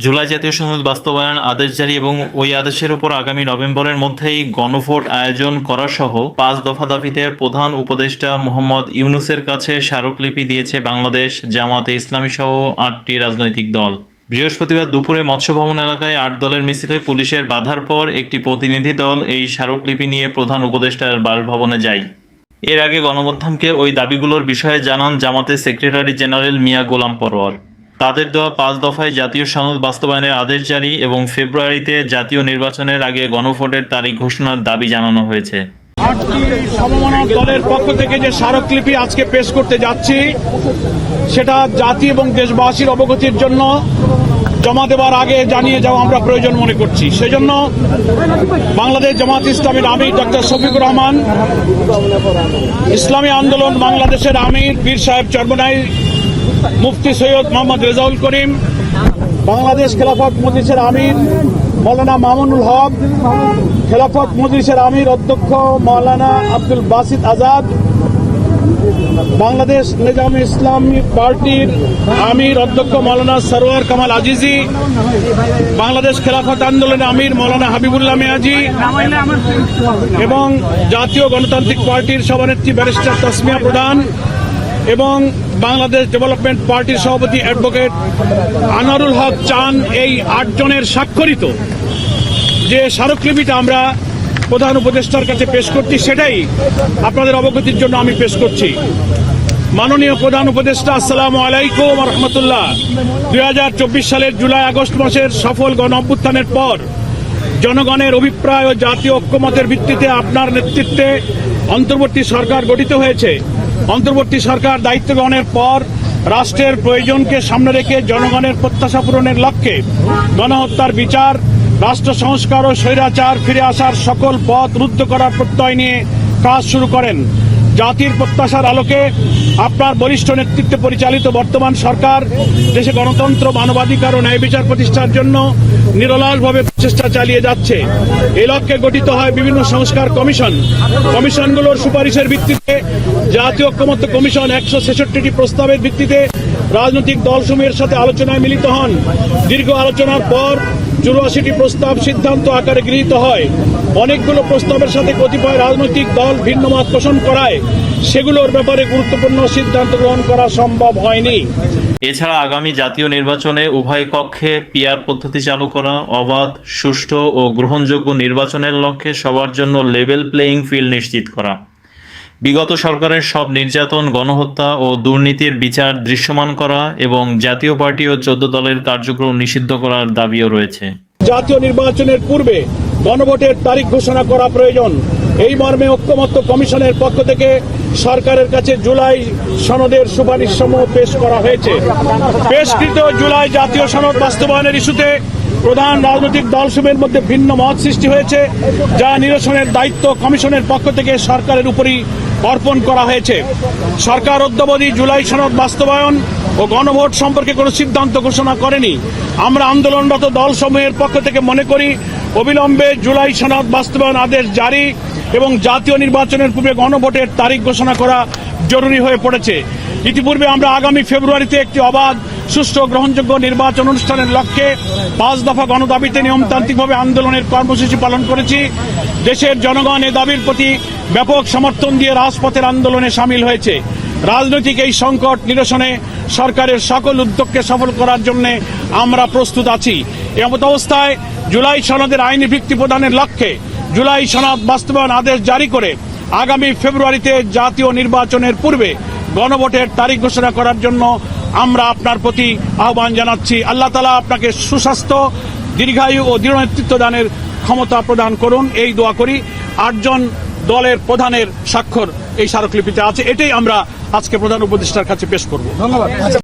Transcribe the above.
জুলাই জাতীয় সনদ বাস্তবায়ন আদেশ জারি এবং ওই আদেশের উপর আগামী নভেম্বরের মধ্যেই গণভোট আয়োজন করা সহ 5 দফা দাবিতে প্রধান উপদেষ্টা মোহাম্মদ ইউনূসের কাছে স্মারকলিপি দিয়েছে বাংলাদেশ জামাতে ইসলামী সহ 8টি রাজনৈতিক দল। বৃহস্পতিবার দুপুরে মৎস্য ভবন এলাকায় 8 দলের মিছিলে পুলিশের বাধার পর একটি প্রতিনিধি দল এই স্মারকলিপি নিয়ে প্রধান উপদেষ্টার বাসভবনে যায়। এর আগে গণমাধ্যমকে ওই দাবিগুলোর বিষয়ে জানান জামাতের সেক্রেটারি জেনারেল মিয়া গোলাম পরোয়ার। তাদের দেওয়া 5 দফায় জাতীয় সনদ বাস্তবায়নের আদেশ জারি এবং ফেব্রুয়ারিতে জাতীয় নির্বাচনের আগে গণভোটের তারিখ ঘোষণার দাবি জানানো হয়েছে। 8টি সমমনা দলের পক্ষ থেকে যে স্মারকলিপি আজকে পেশ করতে যাচ্ছি সেটা জাতি এবং দেশবাসীর অবগতির জন্য জমা দেওয়ার আগে জানিয়ে যাওয়া আমরা প্রয়োজন মনে করছি। সেজন্য বাংলাদেশ জামাত ইসলামীর আমির ডক্টর শফিকুর রহমান, ইসলামী আন্দোলন বাংলাদেশের আমির পীর সাহেব চরমনাই, মুফতি সৈয়দ মোহাম্মদ রেজাউল করিম, বাংলাদেশ খেলাফত মজলিসের আমির মৌলানা মামুনুল হক, খেলাফত মজলিসের আমির অধ্যক্ষ মৌলানা আব্দুল বাসিত আজাদ, বাংলাদেশ নিজামী ইসলামী পার্টির আমির অধ্যক্ষ মৌলানা সরওয়ার কামাল আজিজি, বাংলাদেশ খেলাফত আন্দোলনের আমির মৌলানা হাবিবুল্লাহ মিয়াজি এবং জাতীয় গণতান্ত্রিক পার্টির সভানেত্রী ব্যারিস্টার তাসমিয়া প্রধান এবং বাংলাদেশ ডেভেলপমেন্ট পার্টির সভাপতি অ্যাডভোকেট আনোয়ারুল হক চান, এই 8 জনের স্বাক্ষরিত যে স্মারকলিপিটা আমরা প্রধান উপদেষ্টার কাছে পেশ করছি সেটাই আপনাদের অবগতির জন্য আমি পেশ করছি। মাননীয় প্রধান উপদেষ্টা, আসসালামু আলাইকুম ওয়া রাহমাতুল্লাহ। 2024 সালের জুলাই আগস্ট মাসের সফল গণ অভ্যুত্থানের পর জনগণের অভিপ্রায় ও জাতীয় ঐক্যমতের ভিত্তিতে আপনার নেতৃত্বে অন্তর্বর্তী সরকার গঠিত হয়েছে। অন্তর্বর্তী সরকার দায়িত্ব গ্রহণের পর রাষ্ট্রের প্রয়োজনকে সামনে রেখে জনগণের প্রত্যাশা পূরণের লক্ষ্যে গণহত্যার বিচার, রাষ্ট্র সংস্কার ও স্বৈরাচার ফিরে আসার সকল পথ রুদ্ধ করার প্রত্যয় নিয়ে কাজ শুরু করেন। জাতির প্রত্যাশার আলোকে আপনার বরিষ্ঠ নেতৃত্বে পরিচালিত বর্তমান সরকার দেশে গণতন্ত্র, মানবাধিকার ও ন্যায় বিচার প্রতিষ্ঠার জন্য নিরলসভাবে প্রচেষ্টা চালিয়ে যাচ্ছে। এই লক্ষ্যে গঠিত হয় বিভিন্ন সংস্কার কমিশন। কমিশনগুলোর সুপারিশের ভিত্তিতে জাতীয় ঐক্যমত্য কমিশন 166টি প্রস্তাবের ভিত্তিতে রাজনৈতিক দলসমূহের সাথে আলোচনায় মিলিত হন। দীর্ঘ আলোচনার পর 84টি প্রস্তাব সিদ্ধান্ত আকারে গৃহীত হয়। অনেকগুলো প্রস্তাবের সাথে কতিপয় রাজনৈতিক দল ভিন্ন মত পোষণ করায় সেগুলোর ব্যাপারে গুরুত্বপূর্ণ সিদ্ধান্ত গ্রহণ করা সম্ভব হয়নি। এছাড়া আগামী জাতীয় নির্বাচনে উভয় কক্ষে পিআর পদ্ধতি চালু করা, অবাধ, সুষ্ঠু ও গ্রহণযোগ্য নির্বাচনের লক্ষ্যে সবার জন্য লেভেল প্লেয়িং ফিল্ড নিশ্চিত করা, বিগত সরকারের সব নির্যাতন, গণহত্যা ও দুর্নীতির বিচার দৃশ্যমান করা এবং জাতীয় পার্টি ও 14 দলের কার্যক্রম নিষিদ্ধ করার দাবিও রয়েছে। জাতীয় নির্বাচনের পূর্বে গণভোটের তারিখ ঘোষণা করা প্রয়োজন। এই মর্মে ঐক্যমত্য কমিশনের পক্ষ থেকে সরকারের কাছে জুলাই সনদের সুপারিশসমূহ পেশ করা হয়েছে। পেশকৃত জুলাই জাতীয় সনদ বাস্তবায়নের ইস্যুতে প্রধান রাজনৈতিক দলসমূহের মধ্যে ভিন্ন মত সৃষ্টি হয়েছে, যা নিরসনের দায়িত্ব কমিশনের পক্ষ থেকে সরকারের উপরই অর্পণ করা হয়েছে। সরকার অদ্যাবধি জুলাই সনদ বাস্তবায়ন ও গণভোট সম্পর্কে কোনো সিদ্ধান্ত ঘোষণা করেনি। আমরা আন্দোলনরত দলসমূহের পক্ষ থেকে মনে করি অবিলম্বে জুলাই সনদ বাস্তবায়ন আদেশ জারি এবং জাতীয় নির্বাচনের পূর্বে গণভোটের তারিখ ঘোষণা করা জরুরি হয়ে পড়েছে। ইতিপূর্বে আমরা আগামী ফেব্রুয়ারিতে একটি অবাধ, সুষ্ঠু ও গ্রহণযোগ্য নির্বাচন অনুষ্ঠানের লক্ষ্যে 5 দফা গণদাবিতে নিয়মতান্ত্রিকভাবে আন্দোলনের কর্মসূচি পালন করেছি। দেশের জনগণ এ দাবির প্রতি ব্যাপক সমর্থন দিয়ে রাজপথের আন্দোলনে সামিল হয়েছে। রাজনৈতিক এই সংকট নিরসনে সরকারের সকল উদ্যোগকে সফল করার জন্য আমরা প্রস্তুত আছি। এমত অবস্থায় জুলাই সনদের আইনি ভিত্তি প্রদানের লক্ষ্যে জুলাই সনদ বাস্তবায়ন আদেশ জারি করে আগামী ফেব্রুয়ারিতে জাতীয় নির্বাচনের পূর্বে গণভোটের তারিখ ঘোষণা করার জন্য আমরা আপনার প্রতি আহ্বান জানাচ্ছি। আল্লাহ তাআলা আপনাকে সুস্বাস্থ্য, দীর্ঘায়ু ও দৃঢ় নেতৃত্ব দানের ক্ষমতা প্রদান করুন, এই দোয়া করি। 8 জন দলের প্রধানের স্বাক্ষর এই স্মারকলিপিতে আছে। এটাই আমরা আজকে প্রধান উপদেষ্টার কাছে পেশ করব। ধন্যবাদ।